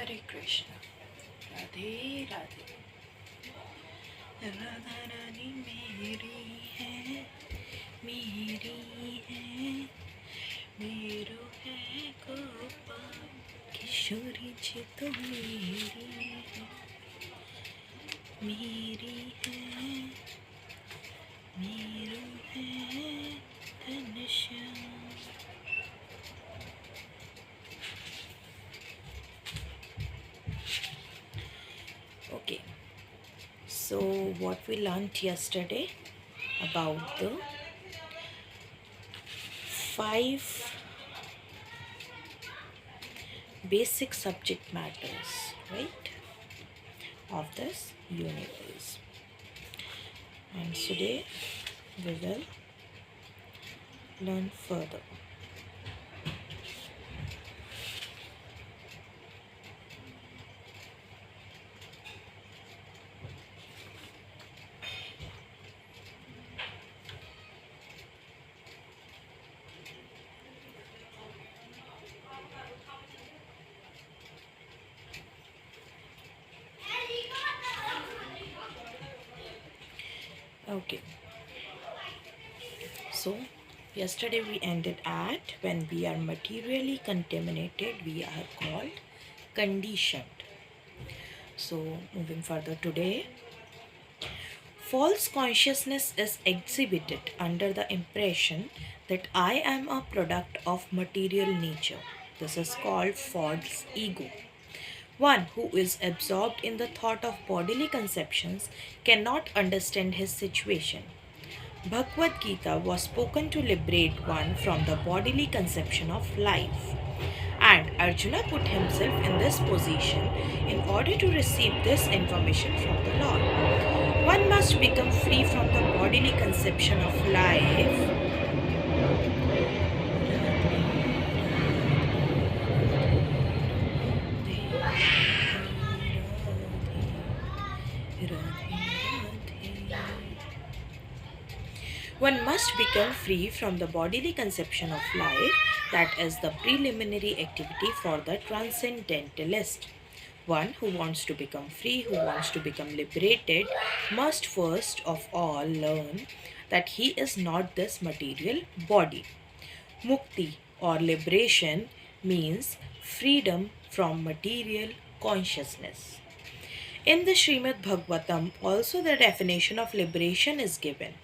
Hare Krishna, Radhe Radhe. Radha Rani मेरी है, मेरी है, मेरो है गोपाल, किशोरी जी तो मेरी है, मेरी है, मेरो है Ghanshyam. Okay, so what we learned yesterday about the 5 basic subject matters, right, of this universe. And today we will learn further. Okay, so yesterday we ended at when we are materially contaminated, we are called conditioned. So moving further today, false consciousness is exhibited under the impression that I am a product of material nature. This is called false ego. One who is absorbed in the thought of bodily conceptions cannot understand his situation. Bhagwad Geeta was spoken to liberate one from the bodily conception of life. And Arjuna put himself in this position in order to receive this information from the Lord. One must become free from the bodily conception of life. One must become free from the bodily conception of life, that is the preliminary activity for the transcendentalist. One who wants to become free, who wants to become liberated, must first of all learn that he is not this material body. Mukti or liberation means freedom from material consciousness. In the Srimad Bhagavatam, also the definition of liberation is given.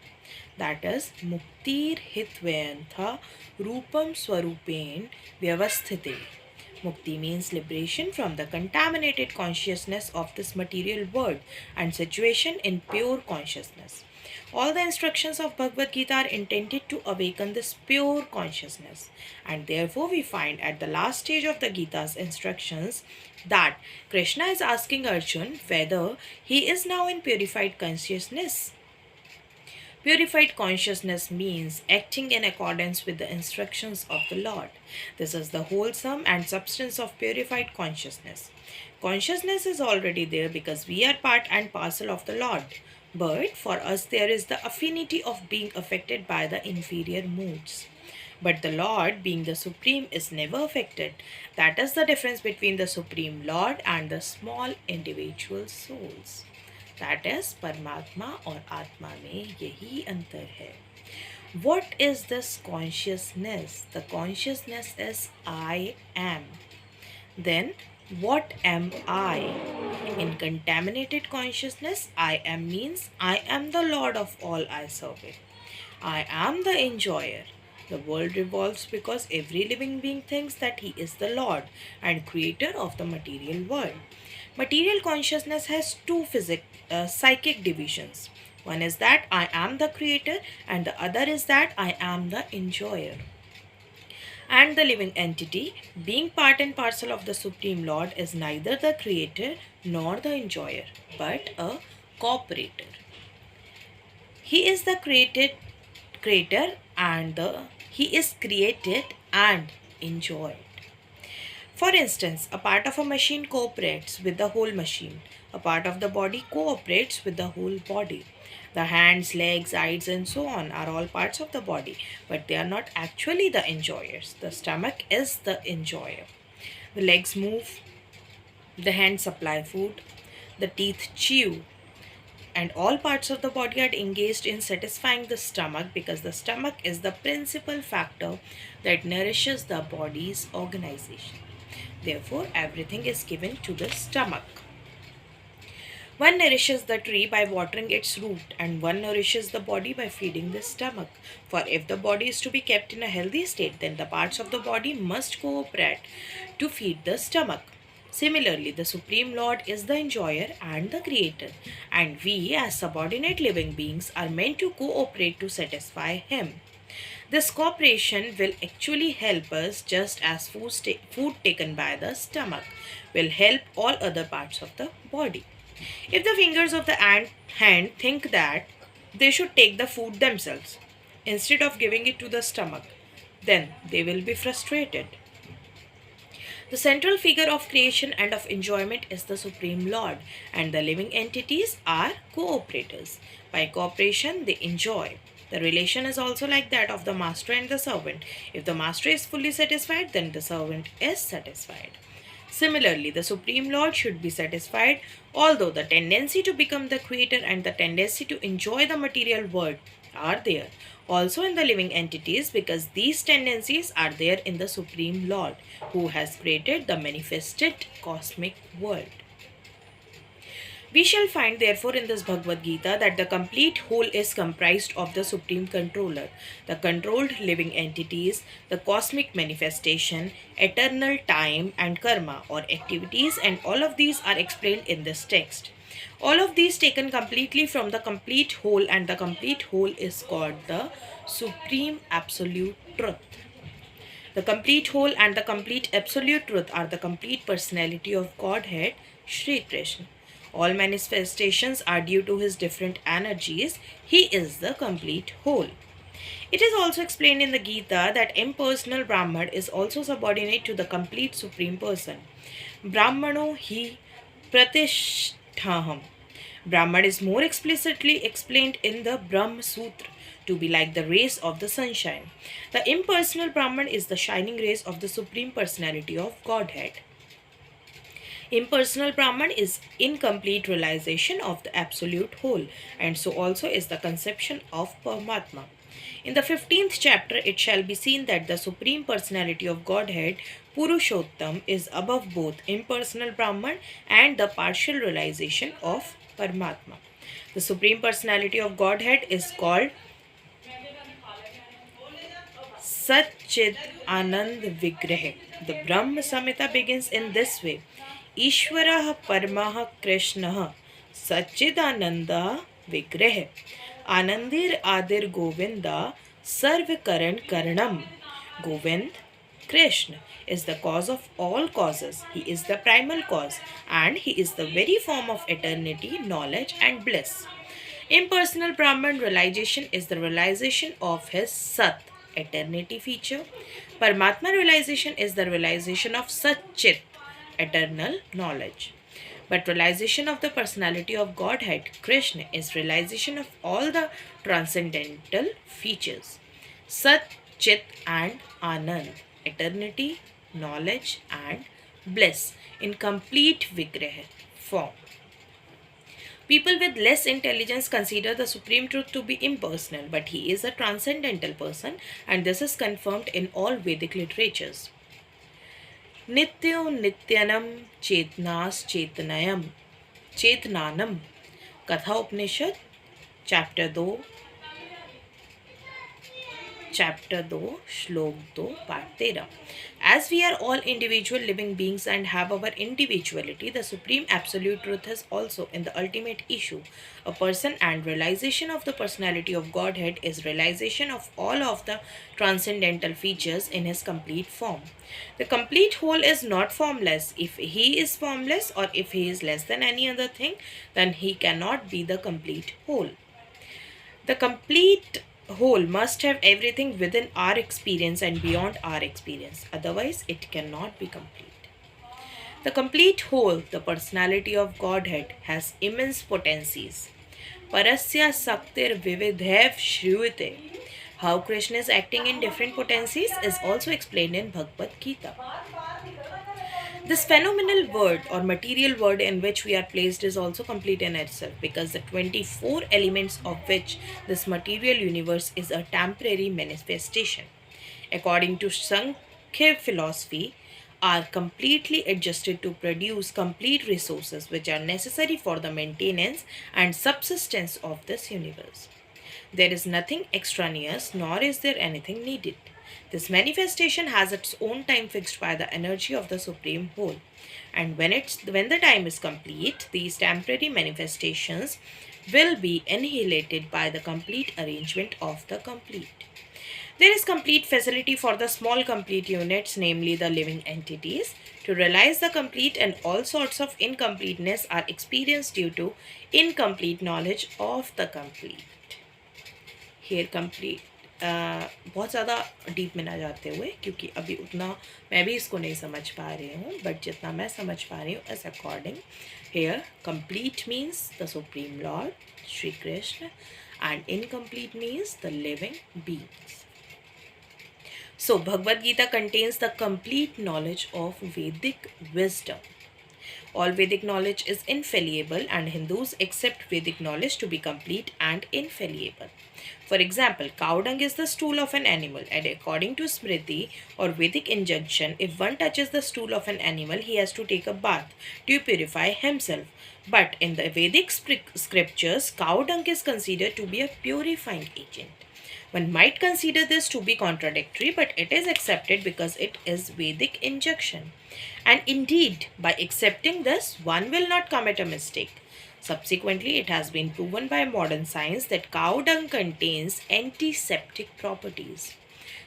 That is, Muktir Hitvayantha Rupam Swarupen Vyavasthite. Mukti means liberation from the contaminated consciousness of this material world and situation in pure consciousness. All the instructions of Bhagavad Gita are intended to awaken this pure consciousness, and therefore we find at the last stage of the Gita's instructions that Krishna is asking Arjun whether he is now in purified consciousness. Purified consciousness means acting in accordance with the instructions of the Lord. This is the wholesome and substance of purified consciousness. Consciousness is already there because we are part and parcel of the Lord. But for us, there is the affinity of being affected by the inferior moods. But the Lord, being the Supreme, is never affected. That is the difference between the Supreme Lord and the small individual souls. That is, परमात्मा और आत्मा में यही अंतर है. What is this consciousness? The consciousness is I am. Then, what am I? In contaminated consciousness, I am means I am the Lord of all I serve it. I am the enjoyer. The world revolves because every living being thinks that he is the Lord and creator of the material world. Material consciousness has two psychic divisions. One is that I am the creator, and the other is that I am the enjoyer. And the living entity, being part and parcel of the Supreme Lord, is neither the creator nor the enjoyer, but a cooperator. He is the creator and he is created and enjoyed. For instance, a part of a machine cooperates with the whole machine. A part of the body cooperates with the whole body. The hands, legs, eyes, and so on are all parts of the body, but they are not actually the enjoyers. The stomach is the enjoyer. The legs move, The hands supply food, the teeth chew, and all parts of the body are engaged in satisfying the stomach because the stomach is the principal factor that nourishes the body's organization. Therefore, everything is given to the stomach. One nourishes the tree by watering its root, and one nourishes the body by feeding the stomach. For if the body is to be kept in a healthy state, then the parts of the body must cooperate to feed the stomach. Similarly, the Supreme Lord is the enjoyer and the creator, and we, as subordinate living beings, are meant to cooperate to satisfy Him. This cooperation will actually help us just as food taken by the stomach will help all other parts of the body. If the fingers of the hand think that they should take the food themselves instead of giving it to the stomach, then they will be frustrated. The central figure of creation and of enjoyment is the Supreme Lord, and the living entities are cooperators. By cooperation, they enjoy. The relation is also like that of the master and the servant. If the master is fully satisfied, then the servant is satisfied. Similarly, the Supreme Lord should be satisfied, although the tendency to become the creator and the tendency to enjoy the material world are there also in the living entities, because these tendencies are there in the Supreme Lord who has created the manifested cosmic world. We shall find, therefore, in this Bhagavad Gita that the complete whole is comprised of the Supreme Controller, the controlled living entities, the cosmic manifestation, eternal time, and karma or activities, and all of these are explained in this text. All of these taken completely from the complete whole, and the complete whole is called the Supreme Absolute Truth. The complete whole and the complete absolute truth are the complete personality of Godhead, Shri Krishna. All manifestations are due to his different energies. He is the complete whole. It is also explained in the Gita that impersonal Brahman is also subordinate to the complete Supreme Person. Brahmano hi pratisthaham. Brahman is more explicitly explained in the Brahma Sutra to be like the rays of the sunshine. The impersonal Brahman is the shining rays of the Supreme Personality of Godhead. Impersonal Brahman is incomplete realization of the absolute whole, and so also is the conception of Paramatma. In the 15th chapter, it shall be seen that the Supreme Personality of Godhead, Purushottam, is above both impersonal Brahman and the partial realization of Paramatma. The Supreme Personality of Godhead is called Satchid Anand Vigrah. The Brahma Samhita begins in this way: Ishwarah Paramaha Krishnah Satchidananda Vigrah Anandir Adir Govinda Sarva Karan Karanam. Govind, Krishna, is the cause of all causes. He is the primal cause, and he is the very form of eternity, knowledge, and bliss. Impersonal Brahman realization is the realization of his Sat, eternity feature. Paramatma realization is the realization of Satchit, eternal knowledge. But realization of the personality of Godhead, Krishna, is realization of all the transcendental features. Sat, Chit, and Anand, eternity, knowledge, and bliss in complete Vigraha form. People with less intelligence consider the Supreme Truth to be impersonal, but he is a transcendental person, and this is confirmed in all Vedic literatures. Nityo Nityanam Chetnas Chetnanam Katha Upanishad Chapter 2 Shlok 2 Part 13. As we are all individual living beings and have our individuality, the Supreme Absolute Truth is also in the ultimate issue a person, and realization of the personality of Godhead is realization of all of the transcendental features in his complete form. The complete whole is not formless. If he is formless, or if he is less than any other thing, then he cannot be the complete whole. The complete whole must have everything within our experience and beyond our experience. Otherwise, it cannot be complete. The complete whole, the personality of Godhead, has immense potencies. Parasya Saktir Vividhev Shruyate. How Krishna is acting in different potencies is also explained in Bhagavad Gita. This phenomenal word or material word in which we are placed is also complete in itself, because the 24 elements of which this material universe is a temporary manifestation, according to Sankhya philosophy, are completely adjusted to produce complete resources which are necessary for the maintenance and subsistence of this universe. There is nothing extraneous, nor is there anything needed. This manifestation has its own time fixed by the energy of the Supreme Whole. And when the time is complete, these temporary manifestations will be annihilated by the complete arrangement of the complete. There is complete facility for the small complete units, namely the living entities, to realize the complete, and all sorts of incompleteness are experienced due to incomplete knowledge of the complete. Here complete बहुत ज़्यादा deep में ना जाते हुए, क्योंकि अभी उतना मैं भी इसको नहीं समझ पा रही हूँ, बट जितना मैं समझ पा रही हूँ as according, here complete means the supreme lord Shri Krishna and incomplete means the living beings. So Bhagavad Gita contains the complete knowledge of Vedic wisdom. All Vedic knowledge is infallible, and Hindus accept Vedic knowledge to be complete and infallible. For example, cow dung is the stool of an animal, and according to Smriti or Vedic injunction, if one touches the stool of an animal, he has to take a bath to purify himself. But in the Vedic scriptures, cow dung is considered to be a purifying agent. One might consider this to be contradictory, but it is accepted because it is Vedic injunction. And indeed, by accepting this, one will not commit a mistake. Subsequently, it has been proven by modern science that cow dung contains antiseptic properties.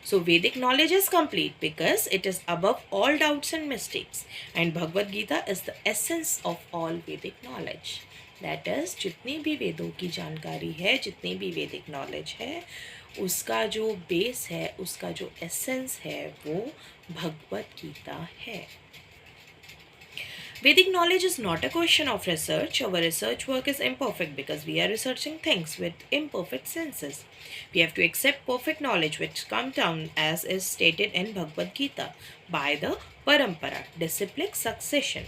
So, Vedic knowledge is complete because it is above all doubts and mistakes. And Bhagavad Gita is the essence of all Vedic knowledge. That is, जितनी भी वेदों की जानकारी है, जितनी भी Vedic knowledge है, उसका जो बेस है, उसका जो एसेंस है, वो भगवद गीता है. Vedic knowledge is not a question of research. Our research work is imperfect because we are researching things with imperfect senses. We have to accept perfect knowledge which comes down as is stated in Bhagavad Gita by the parampara, disciplic succession.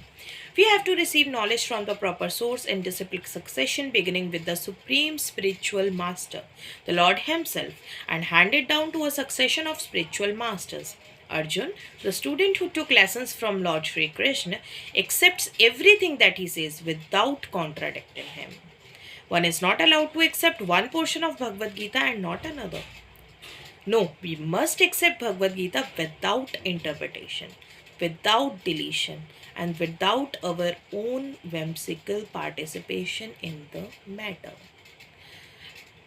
We have to receive knowledge from the proper source in disciplic succession, beginning with the supreme spiritual master, the Lord himself, and hand it down to a succession of spiritual masters. Arjun, the student who took lessons from Lord Shri Krishna, accepts everything that he says without contradicting him. One is not allowed to accept one portion of Bhagavad Gita and not another. No, we must accept Bhagavad Gita without interpretation, without deletion, and without our own whimsical participation in the matter.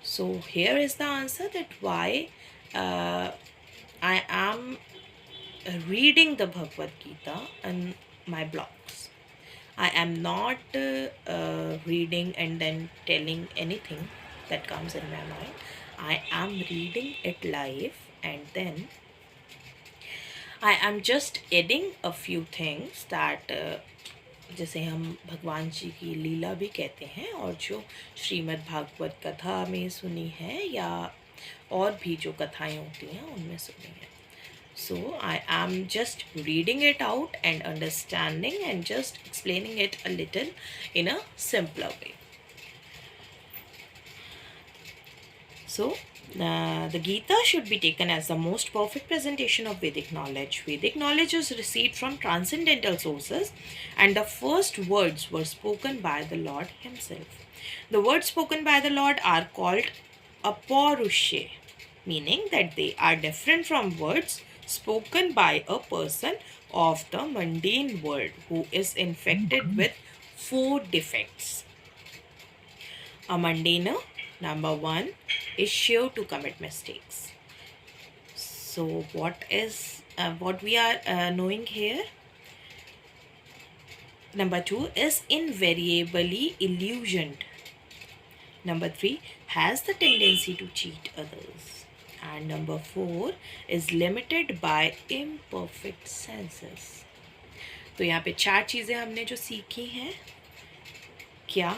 So here is the answer that why I am reading the Bhagavad Gita in my blogs. I am not reading and then telling anything that comes in my mind. I am reading it live, and then I am just adding a few things that जैसे हम भगवान जी की लीला भी कहते हैं, और जो श्रीमद् भागवत कथा में सुनी है या और भी जो कथाएं होती हैं उनमें सुनी है. So I am just reading it out and understanding and just explaining it a little in a simpler way. So the Gita should be taken as the most perfect presentation of Vedic knowledge. Vedic knowledge is received from transcendental sources, and the first words were spoken by the Lord himself. The words spoken by the Lord are called apaurushe, meaning that they are different from words spoken by a person of the mundane world who is infected with 4 defects. A mundaner, number 1, is sure to commit mistakes. So what we are knowing here? Number 2 is invariably illusioned. Number 3 has the tendency to cheat others. And number 4 is limited by imperfect senses. तो यहाँ पे 4 चीज़ें हमने जो सीखी हैं, क्या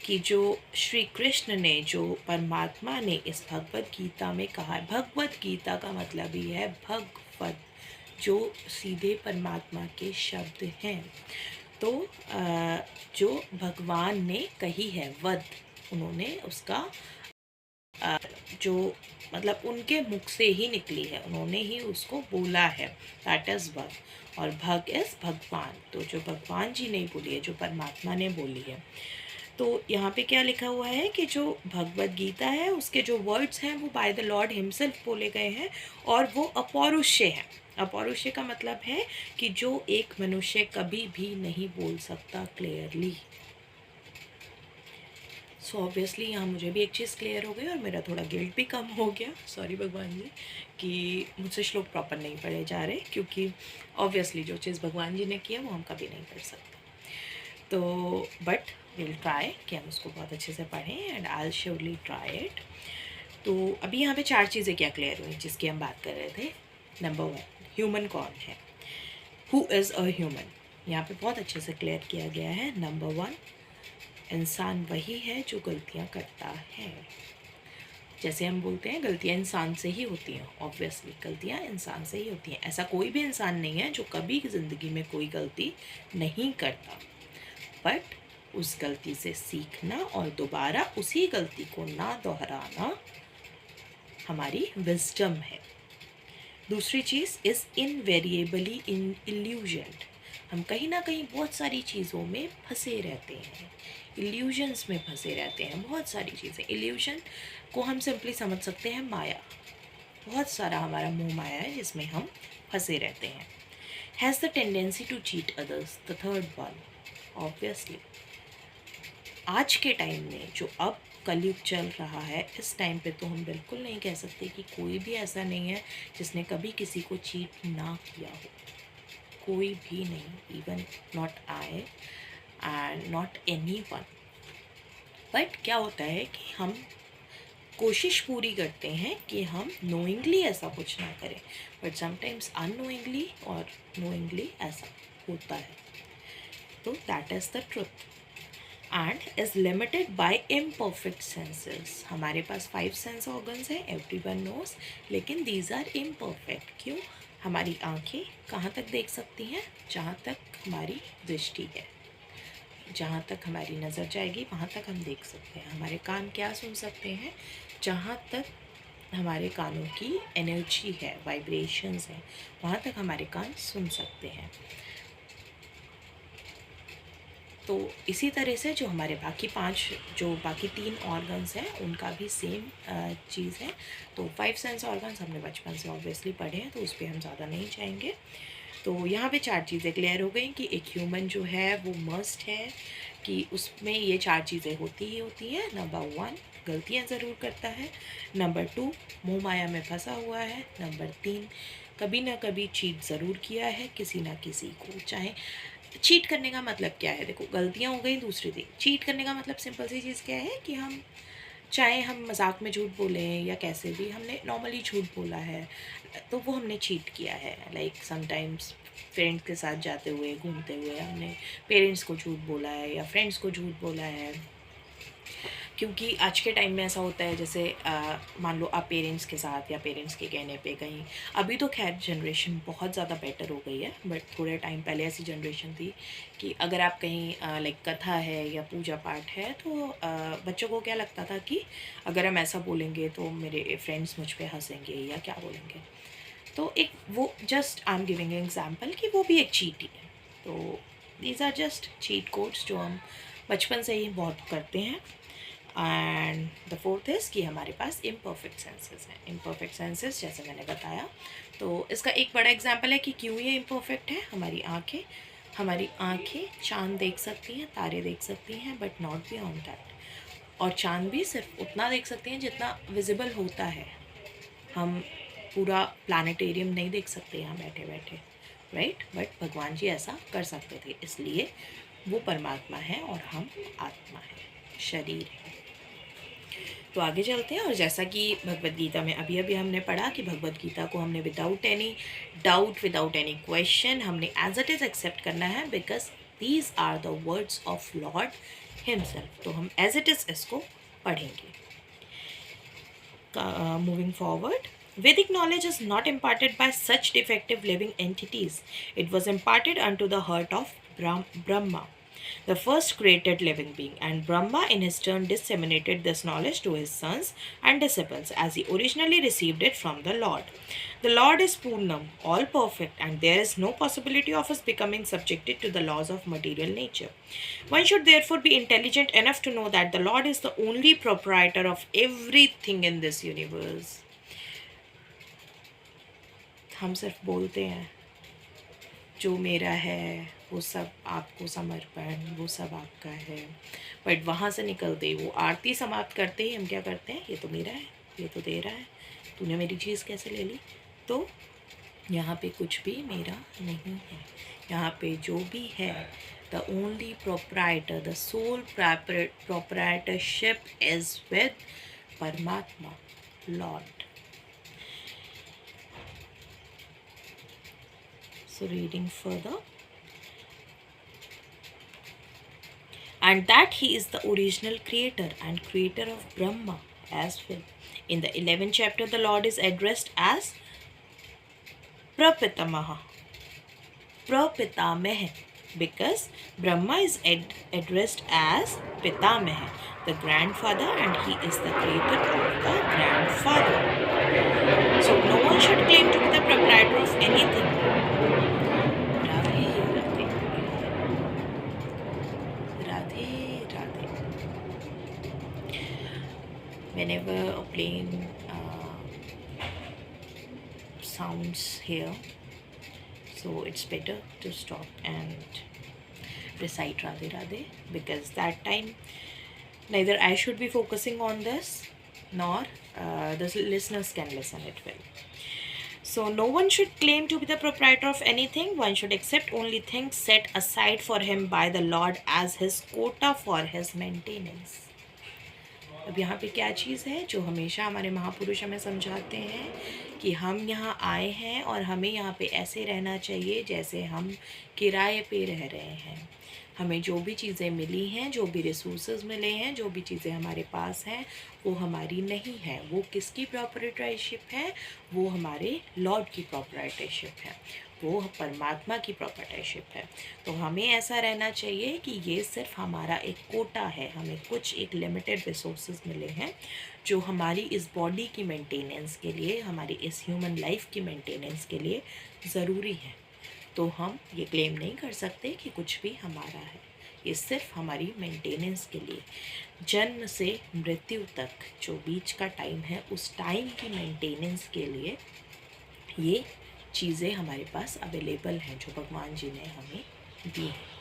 कि जो श्री कृष्ण ने, जो परमात्मा ने इस भगवद गीता में कहा है, भगवद गीता का मतलब ही है भगवद, जो सीधे परमात्मा के शब्द हैं। तो जो भगवान ने कही है वद, उन्होंने उसका जो मतलब उनके मुख से ही निकली है, उन्होंने ही उसको बोला है, दैट इज़ वद। और भग इज़ भगवान, तो जो भगवान जी ने बोली है, जो परमात्मा ने बोली है। तो यहाँ पे क्या लिखा हुआ है कि जो भगवद गीता है उसके जो वर्ड्स हैं वो बाय द लॉर्ड हिमसेल्फ बोले गए हैं, और वो अपौरुषेय है। अपौरुषेय का मतलब है कि जो एक मनुष्य कभी भी नहीं बोल सकता क्लियरली। सो ऑब्वियसली यहाँ मुझे भी एक चीज़ क्लियर हो गई और मेरा थोड़ा गिल्ट भी कम हो गया, सॉरी भगवान जी, कि मुझसे श्लोक प्रॉपर नहीं पढ़े जा रहे, क्योंकि ऑब्वियसली जो चीज़ भगवान जी ने किया वो हम कभी नहीं कर सकते। तो बट विल ट्राई कि हम उसको बहुत अच्छे से पढ़ें, and I will surely try it. तो अभी यहाँ पे 4 चीज़ें क्या क्लियर हुई जिसकी हम बात कर रहे थे। नंबर 1, ह्यूमन कौन है, हु इज़ अ ह्यूमन, यहाँ पे बहुत अच्छे से क्लियर किया गया है। नंबर 1, इंसान वही है जो गलतियाँ करता है। जैसे हम बोलते हैं गलतियाँ इंसान से ही होती हैं, ऑब्वियसली गलतियाँ इंसान से ही होती हैं। ऐसा कोई भी इंसान नहीं है जो कभी ज़िंदगी में कोई गलती नहीं करता, बट उस गलती से सीखना और दोबारा उसी गलती को ना दोहराना हमारी विजडम है। दूसरी चीज़ इज़ इनवेरिएबली इन इल्यूजन, हम कहीं ना कहीं बहुत सारी चीज़ों में फंसे रहते हैं, इल्यूजन्स में फंसे रहते हैं। बहुत सारी चीज़ें, इल्यूजन को हम सिंपली समझ सकते हैं माया, बहुत सारा हमारा मोह माया है जिसमें हम फंसे रहते हैं। Has the tendency to cheat others, the third one. Obviously आज के टाइम में जो अब कलयुग चल रहा है, इस टाइम पे तो हम बिल्कुल नहीं कह सकते कि कोई भी ऐसा नहीं है जिसने कभी किसी को चीट ना किया हो, कोई भी नहीं, even not I and not any one. But क्या होता है कि हम कोशिश पूरी करते हैं कि हम नोइंगली ऐसा कुछ ना करें, बट समटाइम्स अननोइंगली और नोइंगली ऐसा होता है। तो that is the truth and is limited by imperfect senses. हमारे पास 5 सेंस ऑर्गन्स हैं, एवरीवन नोस, लेकिन दीज आर इम्परफेक्ट। क्यों? हमारी आंखें कहाँ तक देख सकती हैं? जहाँ तक हमारी दृष्टि है, जहाँ तक हमारी नज़र जाएगी वहाँ तक हम देख सकते हैं। हमारे कान क्या सुन सकते हैं? जहाँ तक हमारे कानों की एनर्जी है, वाइब्रेशंस हैं, वहाँ तक हमारे कान सुन सकते हैं। तो इसी तरह से जो हमारे बाकी 3 ऑर्गन्स हैं उनका भी सेम चीज़ है। तो 5 सेंस ऑर्गन्स हमने बचपन से ऑब्वियसली पढ़े हैं, तो उस पर हम ज़्यादा नहीं जाएंगे। तो यहाँ पे 4 चीज़ें क्लियर हो गई कि एक ह्यूमन जो है वो मस्ट है कि उसमें ये 4 चीज़ें होती ही होती हैं। नंबर 1, गलतियाँ ज़रूर करता है। नंबर 2, मोह माया में फंसा हुआ है। नंबर 3, कभी ना कभी चीट ज़रूर किया है किसी ना किसी को। चाहे चीट करने का मतलब क्या है, देखो गलतियाँ हो गई, दूसरी थी चीट करने का मतलब सिंपल सी चीज़ क्या है कि हम चाहे हम मजाक में झूठ बोलें या कैसे भी, हमने नॉर्मली झूठ बोला है तो वो हमने चीट किया है। लाइक समटाइम्स फ्रेंड्स के साथ जाते हुए घूमते हुए हमने पेरेंट्स को झूठ बोला है या फ्रेंड्स को झूठ बोला है। क्योंकि आज के टाइम में ऐसा होता है, जैसे मान लो आप पेरेंट्स के साथ या पेरेंट्स के कहने पे कहीं, अभी तो खैर जनरेशन बहुत ज़्यादा बेटर हो गई है, बट थोड़े टाइम पहले ऐसी जनरेशन थी कि अगर आप कहीं लाइक कथा है या पूजा पाठ है तो बच्चों को क्या लगता था कि अगर हम ऐसा बोलेंगे तो मेरे फ्रेंड्स मुझ पर हंसेंगे या क्या बोलेंगे। तो एक वो just I am giving example कि वो भी एक चीट ही है। तो these are just cheat codes जो हम बचपन से ही बहुत करते हैं। एंड द फोर्थ इज़ कि हमारे पास इम्परफेक्ट सेंसेस हैं। इम्परफेक्ट सेंसेस जैसे मैंने बताया, तो इसका एक बड़ा एग्जांपल है कि क्यों ये इम्परफेक्ट है। हमारी आँखें चाँद देख सकती हैं, तारे देख सकती हैं, बट नॉट बियॉन्ड दैट। और चाँद भी सिर्फ उतना देख सकते हैं जितना विजिबल होता है। हम पूरा प्लानिटेरियम नहीं देख सकते यहाँ बैठे बैठे, राइट। बट भगवान जी ऐसा कर सकते थे, इसलिए वो परमात्मा है और हम आत्मा है, शरीर है। तो आगे चलते हैं। और जैसा कि भगवद गीता में अभी अभी हमने पढ़ा कि भगवद गीता को हमने without any doubt, without any question हमने एज इट इज़ एक्सेप्ट करना है, because these are the words of lord himself. तो हम एज इट इज़ इसको पढ़ेंगे। Moving forward, Vedic knowledge is not imparted by such defective living entities. It was imparted unto the heart of Brahma, the first created living being, and Brahma in his turn disseminated this knowledge to his sons and disciples as he originally received it from the Lord. The Lord is Purnam, all perfect, and there is no possibility of his becoming subjected to the laws of material nature. One should therefore be intelligent enough to know that the Lord is the only proprietor of everything in this universe. हम सिर्फ बोलते हैं जो मेरा है वो सब आपको समर्पण, वो सब आपका है, बट वहाँ से निकलते ही वो आरती समाप्त करते ही हम क्या करते हैं, ये तो मेरा है, ये तो तेरा है, तूने मेरी चीज़ कैसे ले ली। तो यहाँ पे कुछ भी मेरा नहीं है, यहाँ पे जो भी है, the only proprietor, the sole proprietorship is with परमात्मा, Lord. So reading further, and that he is the original creator and creator of Brahma as well. In the 11th chapter, the Lord is addressed as Prapitamaha, Prapitamah, because Brahma is addressed as Pitamah, the grandfather, and he is the creator of the grandfather. So no one should claim to be the proprietor of anything. Whenever a plane sounds here, so it's better to stop and recite Radhe Radhe, because that time neither I should be focusing on this nor the listeners can listen it well. So no one should claim to be the proprietor of anything. One should accept only things set aside for him by the Lord as his quota for his maintenance. अब यहाँ पे क्या चीज़ है जो हमेशा हमारे महापुरुष हमें समझाते हैं कि हम यहाँ आए हैं और हमें यहाँ पे ऐसे रहना चाहिए जैसे हम किराए पे रह रहे हैं। हमें जो भी चीज़ें मिली हैं, जो भी रिसोर्सेज मिले हैं, जो भी चीज़ें हमारे पास हैं, वो हमारी नहीं है। वो किसकी प्रॉपर्टीशिप है? वो हमारे लॉर्ड की प्रॉपर्टीशिप है, वो परमात्मा की प्रॉपर्टीशिप है। तो हमें ऐसा रहना चाहिए कि ये सिर्फ हमारा एक कोटा है, हमें कुछ एक लिमिटेड रिसोर्सेज मिले हैं जो हमारी इस बॉडी की मेंटेनेंस के लिए, हमारी इस ह्यूमन लाइफ की मेंटेनेंस के लिए ज़रूरी है। तो हम ये क्लेम नहीं कर सकते कि कुछ भी हमारा है, ये सिर्फ हमारी मेंटेनेंस के लिए, जन्म से मृत्यु तक जो बीच का टाइम है उस टाइम की मेंटेनेंस के लिए ये चीज़ें हमारे पास अवेलेबल हैं जो भगवान जी ने हमें दी हैं।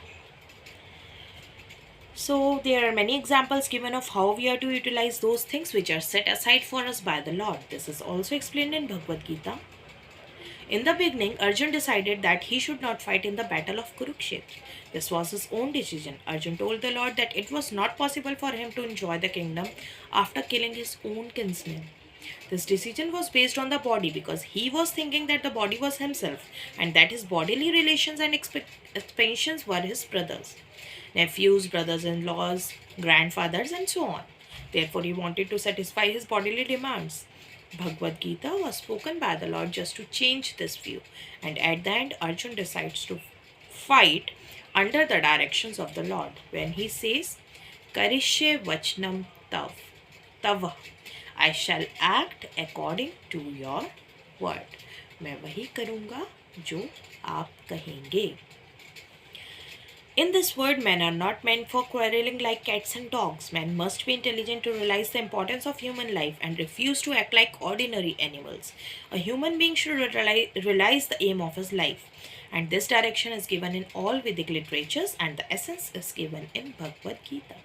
So there are many examples given of how we are to utilize those things which are set aside for us by the Lord. This is also explained in Bhagwad Geeta. In the beginning, Arjun decided that he should not fight in the battle of Kurukshetra. This was his own decision. Arjun told the Lord that it was not possible for him to enjoy the kingdom after killing his own kinsman. This decision was based on the body because he was thinking that the body was himself and that his bodily relations and expansions were his brothers, nephews, brothers-in-laws, grandfathers, and so on. Therefore, he wanted to satisfy his bodily demands. Bhagwad Geeta was spoken by the Lord just to change this view, and at the end, Arjun decides to fight under the directions of the Lord when he says, Karishye vachnam tava. I shall act according to your word. मैं वही करूँगा जो आप कहेंगे. In this world, men are not meant for quarreling like cats and dogs. Men must be intelligent to realize the importance of human life and refuse to act like ordinary animals. A human being should realize the aim of his life. And this direction is given in all Vedic literatures and the essence is given in Bhagwad Geeta.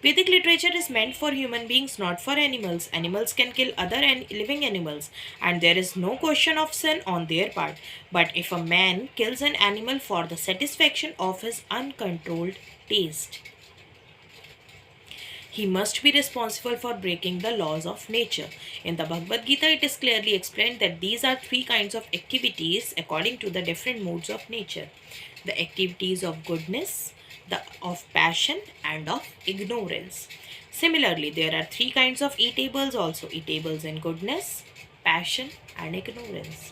Vedic literature is meant for human beings, not for animals. Animals can kill other living animals, and there is no question of sin on their part. But if a man kills an animal for the satisfaction of his uncontrolled taste, he must be responsible for breaking the laws of nature. In the Bhagavad Gita, it is clearly explained that these are three kinds of activities according to the different modes of nature: the activities of goodness, of passion, and of ignorance. Similarly, there are three kinds of eatables also: eatables in goodness, passion, and ignorance.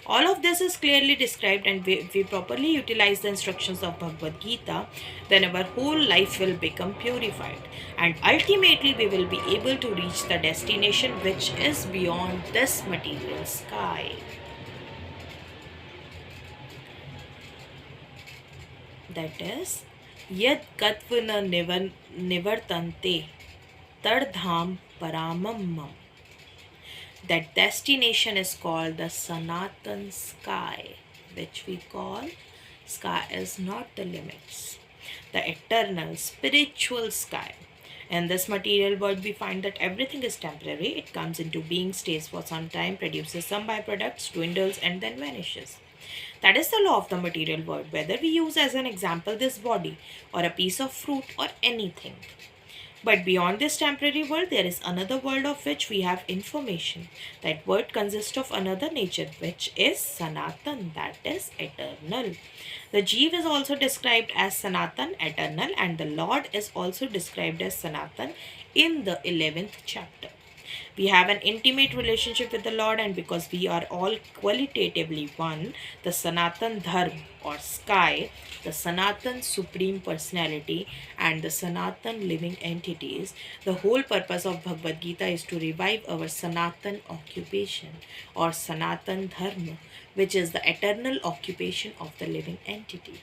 All of this is clearly described, and if we properly utilize the instructions of Bhagavad Gita, then our whole life will become purified. And ultimately, we will be able to reach the destination which is beyond this material sky. That is, Yad Katvana Nivartante Tardham Paramam. That destination is called the Sanatan sky, which we call sky is not the limits, the eternal spiritual sky. In this material world, we find that everything is temporary. It comes into being, stays for some time, produces some byproducts, dwindles, and then vanishes. That is the law of the material world, whether we use as an example this body, or a piece of fruit, or anything. But beyond this temporary world, there is another world of which we have information. That world consists of another nature, which is Sanatan, that is eternal. The Jeev is also described as Sanatan, eternal, and the Lord is also described as Sanatan in the 11th chapter. We have an intimate relationship with the Lord, and because we are all qualitatively one, the Sanatan Dharma or sky, the Sanatan Supreme Personality, and the Sanatan living entities, the whole purpose of Bhagavad Gita is to revive our Sanatan occupation or Sanatan Dharma, which is the eternal occupation of the living entity.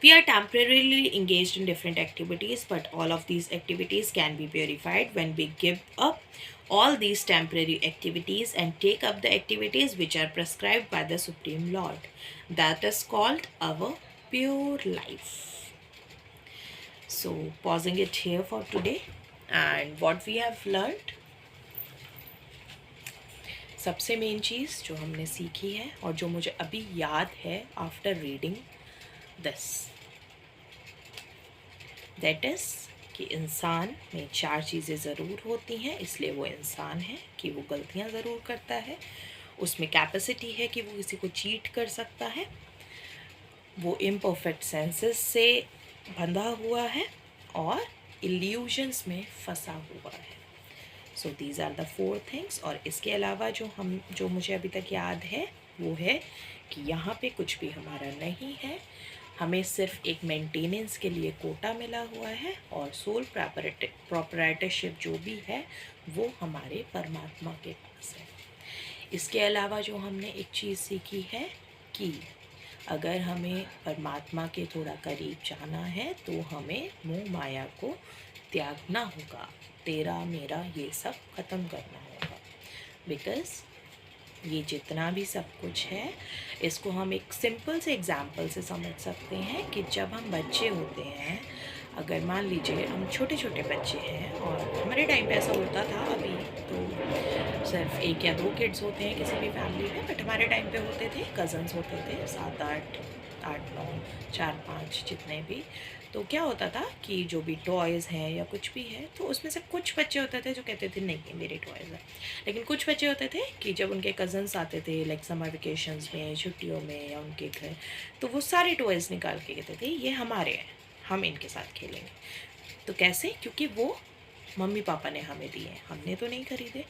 We are temporarily engaged in different activities, but all of these activities can be purified when we give up all these temporary activities and take up the activities which are prescribed by the Supreme Lord. That is called our pure life. So, pausing it here for today, and what we have learned, सबसे main चीज़ जो हमने सीखी है और जो मुझे अभी याद है after reading this, that is कि इंसान में 4 चीज़ें ज़रूर होती हैं, इसलिए वो इंसान है कि वो गलतियां ज़रूर करता है, उसमें कैपेसिटी है कि वो किसी को चीट कर सकता है, वो इम्परफेक्ट सेंसेस से बंधा हुआ है और इल्यूजन्स में फंसा हुआ है. So these are the 4 things. और इसके अलावा जो मुझे अभी तक याद है वो है कि यहाँ पे कुछ भी हमारा नहीं है, हमें सिर्फ एक मेंटेनेंस के लिए कोटा मिला हुआ है और सोल प्रॉपराइटरशिप जो भी है वो हमारे परमात्मा के पास है. इसके अलावा जो हमने एक चीज़ सीखी है कि अगर हमें परमात्मा के थोड़ा करीब जाना है तो हमें मोह माया को त्यागना होगा, तेरा मेरा ये सब ख़त्म करना होगा. बिकॉज़ ये जितना भी सब कुछ है इसको हम एक सिंपल से एग्जाम्पल से समझ सकते हैं कि जब हम बच्चे होते हैं, अगर मान लीजिए हम छोटे छोटे बच्चे हैं, और हमारे टाइम पे ऐसा होता था, अभी तो सिर्फ 1 या 2 किड्स होते हैं किसी भी फैमिली में, बट हमारे टाइम पे होते थे कज़न्स होते थे 7 8 8 9 4 5 जितने भी. तो क्या होता था कि जो भी टॉयज़ हैं या कुछ भी है तो उसमें से कुछ बच्चे होते थे जो कहते थे नहीं ये मेरे टॉयज़ हैं, लेकिन कुछ बच्चे होते थे कि जब उनके कज़न्स आते थे लाइक समर वेकेशंस में, छुट्टियों में या उनके घर, तो वो सारे टॉयज़ निकाल के कहते थे ये हमारे हैं, हम इनके साथ खेलेंगे. तो कैसे? क्योंकि वो मम्मी पापा ने हमें दिए हैं, हमने तो नहीं खरीदे.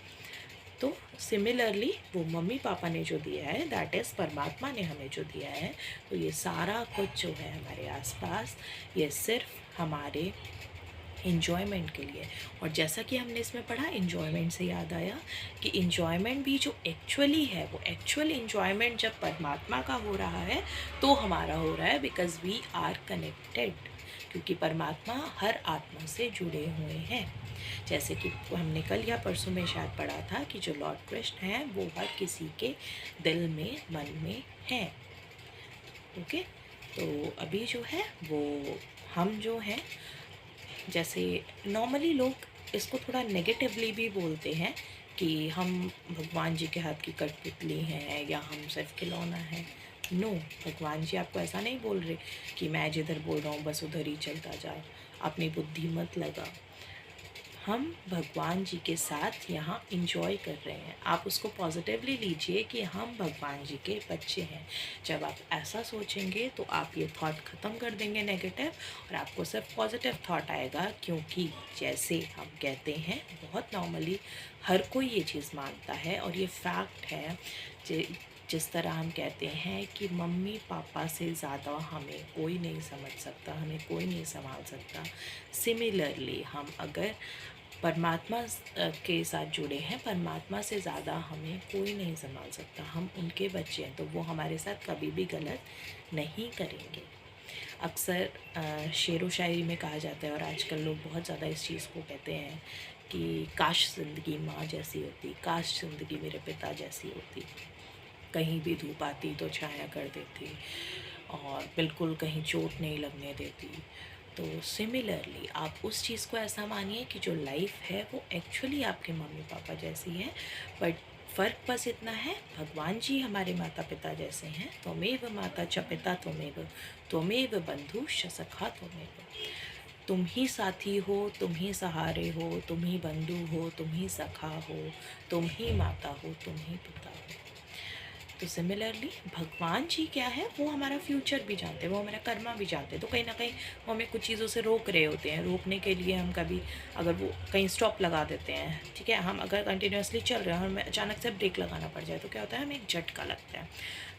तो सिमिलरली वो मम्मी पापा ने जो दिया है, दैट इज़ परमात्मा ने हमें जो दिया है, तो ये सारा कुछ जो है हमारे आसपास, ये सिर्फ हमारे इन्जॉयमेंट के लिए. और जैसा कि हमने इसमें पढ़ा, इन्जॉयमेंट से याद आया कि इन्जॉयमेंट भी जो एक्चुअली है वो एक्चुअल इन्जॉयमेंट जब परमात्मा का हो रहा है तो हमारा हो रहा है, बिकॉज़ वी आर कनेक्टेड, क्योंकि परमात्मा हर आत्मा से जुड़े हुए हैं. जैसे कि हमने कल या परसों में शायद पढ़ा था कि जो लॉर्ड कृष्ण हैं वो हर किसी के दिल में, मन में हैं. ओके, तो अभी जो है वो हम जो हैं, जैसे नॉर्मली लोग इसको थोड़ा नेगेटिवली भी बोलते हैं कि हम भगवान जी के हाथ की कठपुतली हैं या हम सिर्फ खिलौना है. नो, भगवान जी आपको ऐसा नहीं बोल रहे कि मैं जिधर बोल रहा हूँ बस उधर ही चलता जा, अपनी बुद्धि मत लगा. हम भगवान जी के साथ यहाँ इंजॉय कर रहे हैं। आप उसको पॉजिटिवली लीजिए कि हम भगवान जी के बच्चे हैं। जब आप ऐसा सोचेंगे तो आप ये थॉट ख़त्म कर देंगे नेगेटिव, और आपको सिर्फ पॉजिटिव थॉट आएगा। क्योंकि जैसे हम कहते हैं, बहुत नॉर्मली हर कोई ये चीज़ मानता है और ये फैक्ट है, जिस तरह हम कहते हैं कि मम्मी पापा से ज़्यादा हमें कोई नहीं समझ सकता, हमें कोई नहीं संभाल सकता। सिमिलरली हम अगर परमात्मा के साथ जुड़े हैं, परमात्मा से ज़्यादा हमें कोई नहीं संभाल सकता। हम उनके बच्चे हैं, तो वो हमारे साथ कभी भी गलत नहीं करेंगे। अक्सर शेर व शायरी में कहा जाता है, और आजकल लोग बहुत ज़्यादा इस चीज़ को कहते हैं कि काश ज़िंदगी माँ जैसी होती, काश ज़िंदगी मेरे पिता जैसी होती। कहीं भी धूप आती तो छाया कर देती, और बिल्कुल कहीं चोट नहीं लगने देती। तो सिमिलरली आप उस चीज़ को ऐसा मानिए कि जो लाइफ है वो एक्चुअली आपके मम्मी पापा जैसी है, बट फ़र्क बस इतना है, भगवान जी हमारे माता पिता जैसे हैं। त्वमेव माता च पिता त्वमेव, त्वमेव बंधु च सखा त्वमेव। तुम ही साथी हो, तुम ही सहारे हो, तुम ही बंधु हो, तुम ही सखा हो, तुम ही माता हो, तुम ही पिता हो। तो सिमिलरली भगवान जी क्या है, वो हमारा फ्यूचर भी जानते हैं, वो हमारा कर्मा भी जानते हैं। तो कहीं ना कहीं वो हमें कुछ चीज़ों से रोक रहे होते हैं। रोकने के लिए हम कभी अगर वो कहीं स्टॉप लगा देते हैं, ठीक है, हम अगर कंटिन्यूसली चल रहे हैं और हमें अचानक से ब्रेक लगाना पड़ जाए, तो क्या होता है, हमें एक झटका लगता है।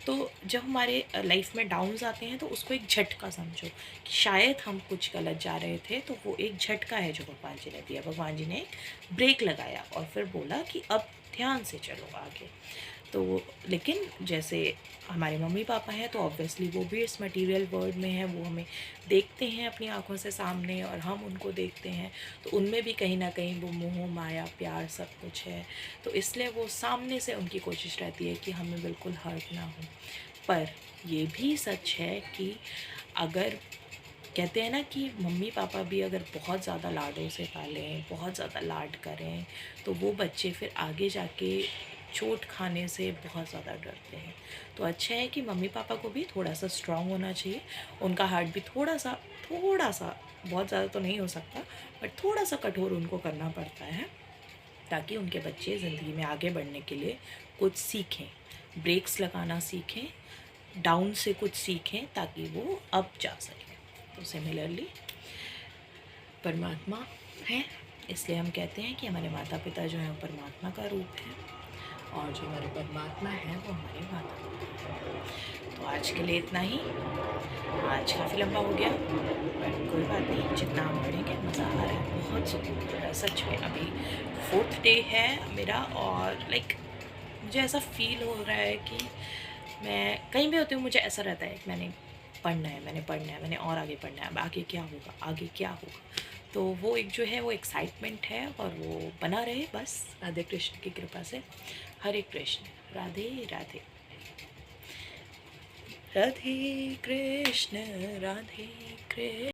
तो जब हमारे लाइफ में डाउन्स आते हैं, तो उसको एक झटका समझो कि शायद हम कुछ गलत जा रहे थे, तो वो एक झटका है जो भगवान जी ने दिया। भगवान जी ने एक ब्रेक लगाया और फिर बोला कि अब ध्यान से चलो आगे। तो लेकिन जैसे हमारे मम्मी पापा हैं, तो ऑब्वियसली वो भी इस मटेरियल वर्ल्ड में हैं, वो हमें देखते हैं अपनी आँखों से सामने, और हम उनको देखते हैं। तो उनमें भी कहीं ना कहीं वो मोह माया प्यार सब कुछ है। तो इसलिए वो सामने से उनकी कोशिश रहती है कि हमें बिल्कुल हर्ट ना हो। पर ये भी सच है कि अगर कहते हैं ना कि मम्मी पापा भी अगर बहुत ज़्यादा लाडों से पालें, बहुत ज़्यादा लाड करें, तो वो बच्चे फिर आगे जाके चोट खाने से बहुत ज़्यादा डरते हैं। तो अच्छा है कि मम्मी पापा को भी थोड़ा सा स्ट्रॉन्ग होना चाहिए। उनका हार्ट भी थोड़ा सा बहुत ज़्यादा तो नहीं हो सकता, बट थोड़ा सा कठोर उनको करना पड़ता है, ताकि उनके बच्चे ज़िंदगी में आगे बढ़ने के लिए कुछ सीखें, ब्रेक्स लगाना सीखें, डाउन से कुछ सीखें, ताकि वो अप जा सकें। तो सिमिलरली परमात्मा है, इसलिए हम कहते हैं कि हमारे माता पिता जो हैं वो परमात्मा का रूप है, और जो हमारे परमात्मा है वो हमारे माता पिता हैं। तो आज के लिए इतना ही। आज काफ़ी लंबा हो गया, बट कोई बात नहीं, जितना हम पढ़ेंगे मज़ा आ रहा है, बहुत सुकून मिल रहा है सच में। अभी 4th डे है मेरा, और लाइक मुझे ऐसा फील हो रहा है कि मैं कहीं भी होती हूँ, मुझे ऐसा रहता है कि मैंने पढ़ना है, मैंने पढ़ना है, मैंने और आगे पढ़ना है, अब आगे क्या होगा, आगे क्या होगा। तो वो एक जो है वो एक्साइटमेंट है, और वो बना रहे बस राधे कृष्ण की कृपा से। हरे कृष्ण, राधे राधे। राधे कृष्ण, राधे कृष्ण।